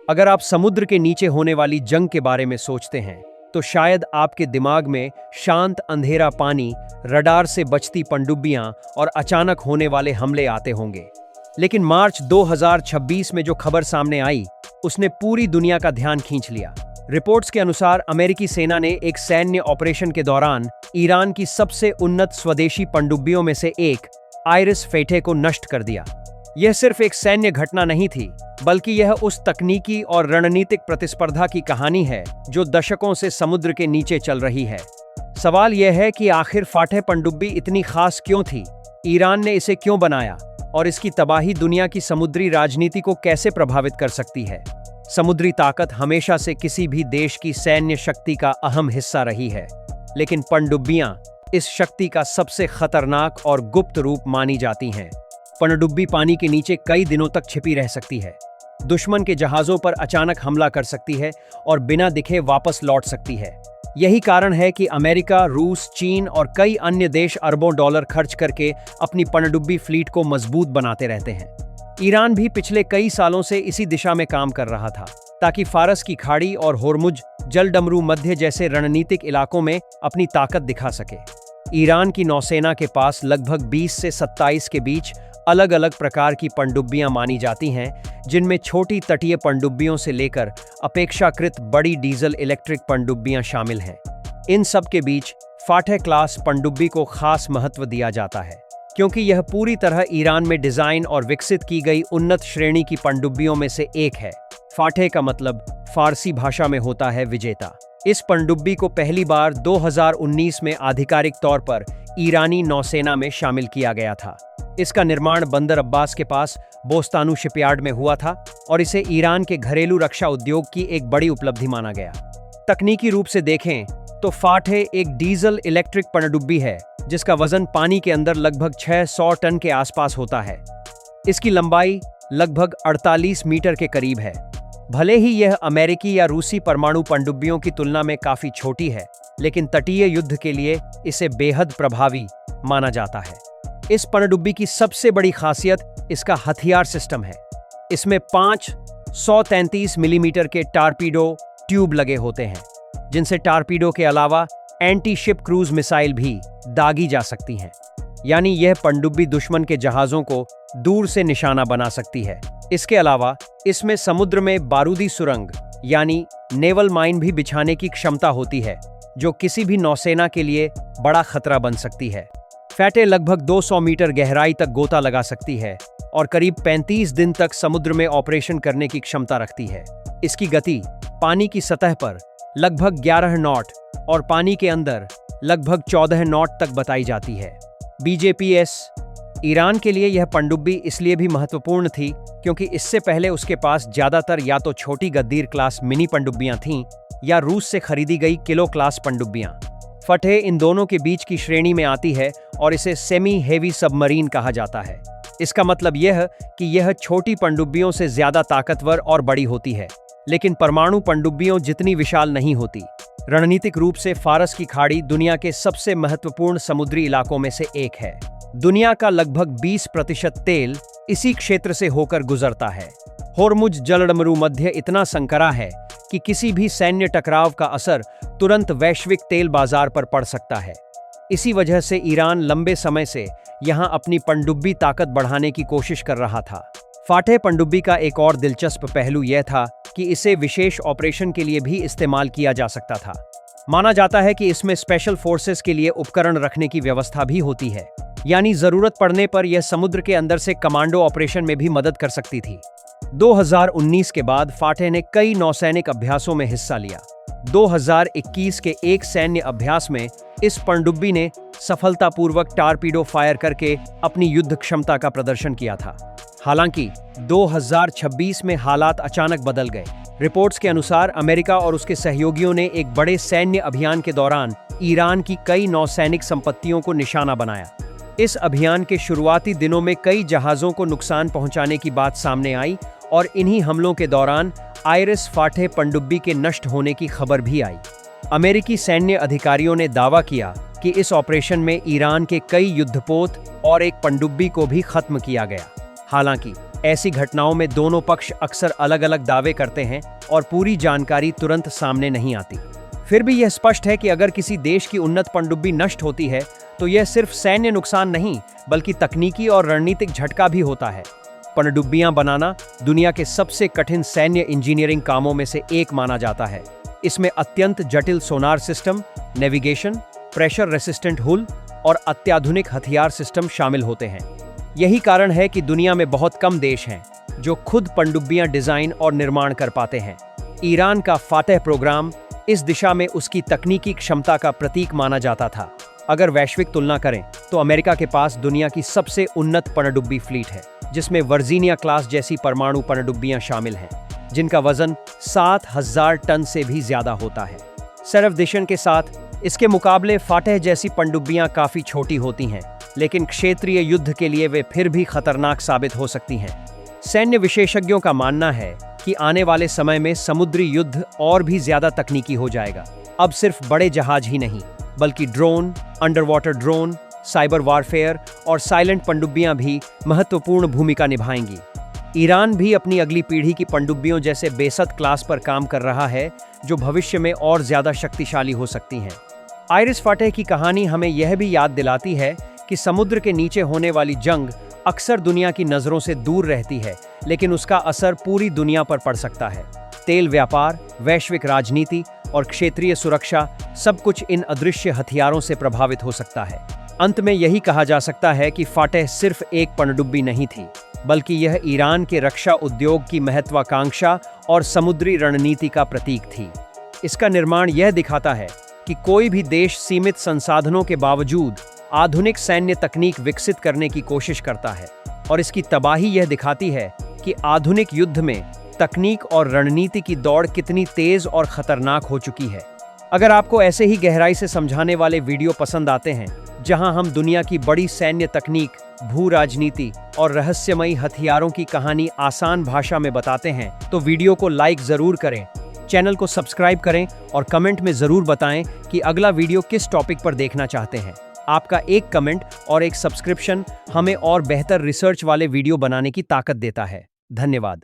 अगर आप समुद्र के नीचे होने वाली जंग के बारे में सोचते हैं तो शायद आपके दिमाग में शांत अंधेरा पानी, रडार से बचती पनडुब्बियां और अचानक होने वाले हमले आते होंगे। लेकिन मार्च 2026 में जो खबर सामने आई उसने पूरी दुनिया का ध्यान खींच लिया। रिपोर्ट्स के अनुसार अमेरिकी सेना ने एक सैन्य ऑपरेशन के दौरान ईरान की सबसे उन्नत स्वदेशी पनडुब्बियों में से एक आइरिस फेटे को नष्ट कर दिया। यह सिर्फ एक सैन्य घटना नहीं थी, बल्कि यह उस तकनीकी और रणनीतिक प्रतिस्पर्धा की कहानी है जो दशकों से समुद्र के नीचे चल रही है। सवाल यह है कि आखिर फाटेह पनडुब्बी इतनी खास क्यों थी, ईरान ने इसे क्यों बनाया और इसकी तबाही दुनिया की समुद्री राजनीति को कैसे प्रभावित कर सकती है। समुद्री ताकत हमेशा से किसी भी देश की सैन्य शक्ति का अहम हिस्सा रही है, लेकिन पनडुब्बियां इस शक्ति का सबसे खतरनाक और गुप्त रूप मानी जाती हैं। पनडुब्बी पानी के नीचे कई दिनों तक छिपी रह सकती है, दुश्मन के जहाजों पर अचानक हमला कर सकती है और बिना दिखे वापस लौट सकती है। यही कारण है कि अमेरिका, रूस, चीन और कई अन्य देश अरबों डॉलर खर्च करके अपनी पनडुब्बी फ्लीट को मजबूत बनाते रहते हैं। ईरान भी पिछले कई सालों से इसी दिशा में काम कर रहा था ताकि फारस की खाड़ी और होर्मुज जलडमरू मध्य जैसे रणनीतिक इलाकों में अपनी ताकत दिखा सके। ईरान की नौसेना के पास लगभग 20 से 27 के बीच अलग अलग प्रकार की पनडुब्बियां मानी जाती हैं, जिनमें छोटी तटीय पनडुब्बियों से लेकर अपेक्षाकृत बड़ी डीजल इलेक्ट्रिक पनडुब्बियां शामिल हैं। इन सब के बीच फाटेह क्लास पनडुब्बी को खास महत्व दिया जाता है, क्योंकि यह पूरी तरह ईरान में डिजाइन और विकसित की गई उन्नत श्रेणी की पनडुब्बियों में से एक है। फाटेह का मतलब फारसी भाषा में होता है विजेता। इस पनडुब्बी को पहली बार 2019 में आधिकारिक तौर पर ईरानी नौसेना में शामिल किया गया था। इसका निर्माण बंदर अब्बास के पास बोस्तानू शिपयार्ड में हुआ था और इसे ईरान के घरेलू रक्षा उद्योग की एक बड़ी उपलब्धि माना गया। तकनीकी रूप से देखें तो फाटेह एक डीजल इलेक्ट्रिक पनडुब्बी है जिसका वजन पानी के अंदर लगभग 600 टन के आसपास होता है। इसकी लंबाई लगभग 48 मीटर के करीब है। भले ही यह अमेरिकी या रूसी परमाणु पनडुब्बियों की तुलना में काफी छोटी है, लेकिन तटीय युद्ध के लिए इसे बेहद प्रभावी माना जाता है। इस पनडुब्बी की सबसे बड़ी खासियत इसका हथियार सिस्टम है। इसमें 5 133 मिलीमीटर के टारपीडो ट्यूब लगे होते हैं, जिनसे टारपीडो के अलावा एंटी शिप क्रूज मिसाइल भी दागी जा सकती हैं। यानी यह पनडुब्बी दुश्मन के जहाजों को दूर से निशाना बना सकती है। इसके अलावा इसमें समुद्र में बारूदी सुरंग यानी नेवल माइन भी बिछाने की क्षमता होती है, जो किसी भी नौसेना के लिए बड़ा खतरा बन सकती है। फाटेह लगभग 200 मीटर गहराई तक गोता लगा सकती है और करीब 35 दिन तक समुद्र में ऑपरेशन करने की क्षमता रखती है। इसकी गति पानी की सतह पर लगभग 11 नॉट और पानी के अंदर लगभग 14 नॉट तक बताई जाती है। BJPS ईरान के लिए यह पनडुब्बी इसलिए भी महत्वपूर्ण थी क्योंकि इससे पहले उसके पास ज्यादातर या तो छोटी गद्दीर क्लास मिनी पनडुब्बियां थीं या रूस से खरीदी गई किलो क्लास पनडुब्बियां। फाटेह इन दोनों के बीच की श्रेणी में आती है और इसे सेमी हेवी सबमरीन कहा जाता है। इसका मतलब यह कि यह छोटी पनडुब्बियों से ज्यादा ताकतवर और बड़ी होती है, लेकिन परमाणु पनडुब्बियों जितनी विशाल नहीं होती। रणनीतिक रूप से फारस की खाड़ी दुनिया के सबसे महत्वपूर्ण समुद्री इलाकों में से एक है। दुनिया का लगभग 20% तेल इसी क्षेत्र से होकर गुजरता है। होर्मुज जलडमरू मध्य इतना संकरा है कि किसी भी सैन्य टकराव का असर तुरंत वैश्विक तेल बाजार पर पड़ सकता है। इसी वजह से ईरान लंबे समय से यहां अपनी पनडुब्बी ताकत बढ़ाने की कोशिश कर रहा था। फाटेह पनडुब्बी का एक और दिलचस्प पहलू यह था कि इसे विशेष ऑपरेशन के लिए भी इस्तेमाल किया जा सकता था। माना जाता है कि इसमें स्पेशल फोर्सेस के लिए उपकरण रखने की व्यवस्था भी होती है, यानी जरूरत पड़ने पर यह समुद्र के अंदर से कमांडो ऑपरेशन में भी मदद कर सकती थी। 2019 के बाद फाटेह ने कई नौसैनिक अभ्यासों में हिस्सा लिया। 2021 के एक सैन्य अभ्यास में इस पनडुब्बी ने सफलतापूर्वक टारपीडो फायर करके अपनी युद्ध क्षमता का प्रदर्शन किया था। हालांकि 2026 में हालात अचानक बदल गए। रिपोर्ट्स के अनुसार अमेरिका और उसके सहयोगियों ने एक बड़े सैन्य अभियान के दौरान ईरान की कई नौसैनिक संपत्तियों को निशाना बनाया। इस अभियान के शुरुआती दिनों में कई जहाजों को नुकसान पहुंचाने की बात सामने आई और इन्हीं हमलों के दौरान आइरिस फाटेह पनडुब्बी के नष्ट होने की खबर भी आई। अमेरिकी सैन्य अधिकारियों ने दावा किया कि इस ऑपरेशन में ईरान के कई युद्धपोत और एक पनडुब्बी को भी खत्म किया गया। हालांकि ऐसी घटनाओं में दोनों पक्ष अक्सर अलग अलग दावे करते हैं और पूरी जानकारी तुरंत सामने नहीं आती। फिर भी यह स्पष्ट है कि अगर किसी देश की उन्नत पनडुब्बी नष्ट होती है तो यह सिर्फ सैन्य नुकसान नहीं बल्कि तकनीकी और रणनीतिक झटका भी होता है। पनडुब्बियां बनाना दुनिया के सबसे कठिन सैन्य इंजीनियरिंग कामों में से एक माना जाता है। इसमें अत्यंत जटिल sonar system, navigation, pressure resistant hull और अत्याधुनिक हथियार सिस्टम शामिल होते हैं। यही कारण है कि दुनिया में बहुत कम देश हैं जो खुद पनडुब्बियां डिजाइन और निर्माण कर पाते हैं। ईरान का फातेह प्रोग्राम इस दिशा में उसकी तकनीकी क्षमता का प्रतीक माना जाता था। अगर वैश्विक तुलना करें तो अमेरिका के पास दुनिया की सबसे उन्नत पनडुब्बी फ्लीट है, जिसमें वर्जीनिया क्लास जैसी परमाणु पनडुब्बियां शामिल हैं, जिनका वजन 7,000 टन से भी ज्यादा होता है। सर्वदिशन के साथ इसके मुकाबले फातेह जैसी पनडुब्बियां काफी छोटी होती हैं, लेकिन क्षेत्रीय युद्ध के लिए वे फिर भी खतरनाक साबित हो सकती हैं। सैन्य विशेषज्ञों का मानना है कि आने वाले समय में समुद्री युद्ध और भी ज्यादा तकनीकी हो जाएगा। अब सिर्फ बड़े जहाज ही नहीं बल्कि drone, under water drone, cyber warfare और साइलेंट पनडुब्बियां भी महत्वपूर्ण भूमिका निभाएंगी। ईरान भी अपनी अगली पीढ़ी की पनडुब्बियों जैसे बेसत क्लास पर काम कर रहा है, जो भविष्य में और ज्यादा शक्तिशाली हो सकती हैं। आइरिस फातेह की कहानी हमें यह भी याद दिलाती है कि समुद्र के नीचे होने वाली जंग अक्सर दुनिया की नजरों से दूर रहती है, लेकिन उसका असर पूरी दुनिया पर पड़ सकता है। तेल व्यापार, वैश्विक राजनीति और क्षेत्रीय सुरक्षा, सब कुछ इन अदृश्य हथियारों से प्रभावित हो सकता है। अंत में यही कहा जा सकता है कि फातेह सिर्फ एक पनडुब्बी नहीं थी, बल्कि यह ईरान के रक्षा उद्योग की महत्वाकांक्षा और समुद्री रणनीति का प्रतीक थी। इसका निर्माण यह दिखाता है कि कोई भी देश सीमित संसाधनों के बावजूद आधुनिक सैन्य तकनीक विकसित करने की कोशिश करता है, और इसकी तबाही यह दिखाती है कि आधुनिक युद्ध में तकनीक और रणनीति की दौड़ कितनी तेज और खतरनाक हो चुकी है। अगर आपको ऐसे ही गहराई से समझाने वाले वीडियो पसंद आते हैं, जहां हम दुनिया की बड़ी सैन्य तकनीक, भू राजनीति और रहस्यमयी हथियारों की कहानी आसान भाषा में बताते हैं, तो वीडियो को लाइक जरूर करें, चैनल को सब्सक्राइब करें और कमेंट में जरूर बताएं कि अगला वीडियो किस टॉपिक पर देखना चाहते हैं। आपका एक कमेंट और एक सब्सक्रिप्शन हमें और बेहतर रिसर्च वाले वीडियो बनाने की ताकत देता है। धन्यवाद।